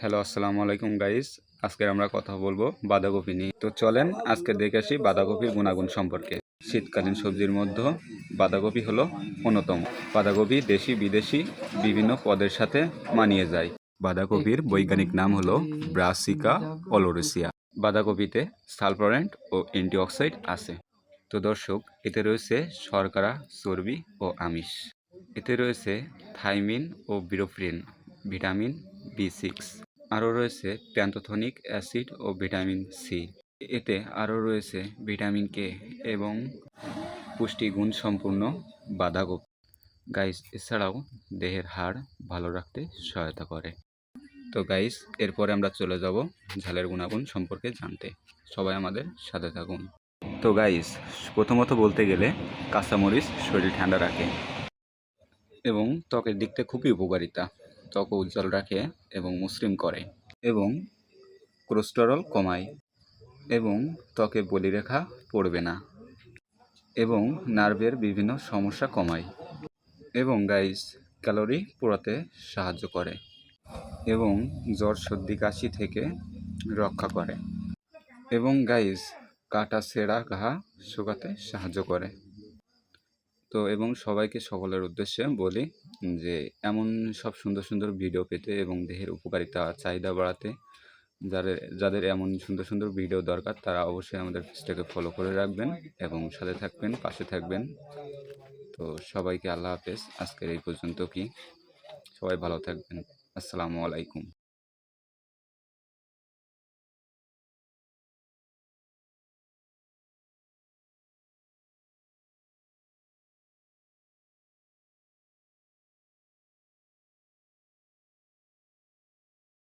Hello, আসসালামু আলাইকুম guys. আজকে আমরা কথা বলবো বাঁধাকপি নিয়ে। তো চলেন আজকে দেখে আসি বাঁধাকপির গুণাগুণ সম্পর্কে। শীতকালীন সবজির মধ্যে বাঁধাকপি হলো অন্যতম। বাঁধাকপি দেশি বিদেশি বিভিন্ন পদের সাথে মানিয়ে যায়। বাঁধাকপির বৈজ্ঞানিক নাম হলো ব্রাসিকা ওলোরেসিয়া। বাঁধাকপিতে সালফারেন্ট ও অ্যান্টিঅক্সিডেন্ট আছে। তো দর্শক, এতে রয়েছে শর্করা, চর্বি ও আমিষ। এতে রয়েছে থাইমিন ও বিউটিরিন, ভিটামিন বি6। আরও রয়েছে প্যান্থোথেনিক অ্যাসিড ও ভিটামিন সি। এতে আরও রয়েছে ভিটামিন কে এবং পুষ্টিগুণ সম্পূর্ণ বাঁধাকপি গাইস এছাড়াও দেহের হাড় ভালো রাখতে সহায়তা করে। তো গাইস, এরপরে আমরা চলে যাব ঝালের গুণাগুণ সম্পর্কে জানতে। সবাই আমাদের সাথে থাকুন। তো গাইস, প্রথমত বলতে গেলে কাঁচামরিচ শরীর ঠান্ডা রাখে এবং ত্বকের দিক থেকে খুবই উপকারিতা। ত্বক উজ্জ্বল রাখে এবং মসৃণ করে এবং কোলেস্টেরল কমায় এবং ত্বকে বলিরেখা পড়বে না এবং নার্ভের বিভিন্ন সমস্যা কমায় এবং গাইস ক্যালোরি পোড়াতে সাহায্য করে এবং জ্বর সর্দি কাশি থেকে রক্ষা করে এবং গাইস কাটা ছেঁড়া ঘা শুকাতে সাহায্য করে। তো এবং সবাইকে সকলের উদ্দেশ্যে বলি যে এমন সব সুন্দর সুন্দর ভিডিও পেতে এবং দেহের উপকারিতা চাহিদা বাড়াতে যাদের যাদের এমন সুন্দর সুন্দর ভিডিও দরকার তারা অবশ্যই আমাদের পেজটাকে ফলো করে রাখবেন এবং সাথে থাকবেন, পাশে থাকবেন। তো সবাইকে আল্লাহ হাফেজ। আজকের এই পর্যন্ত কি, সবাই ভালো থাকবেন। আসসালামু আলাইকুম।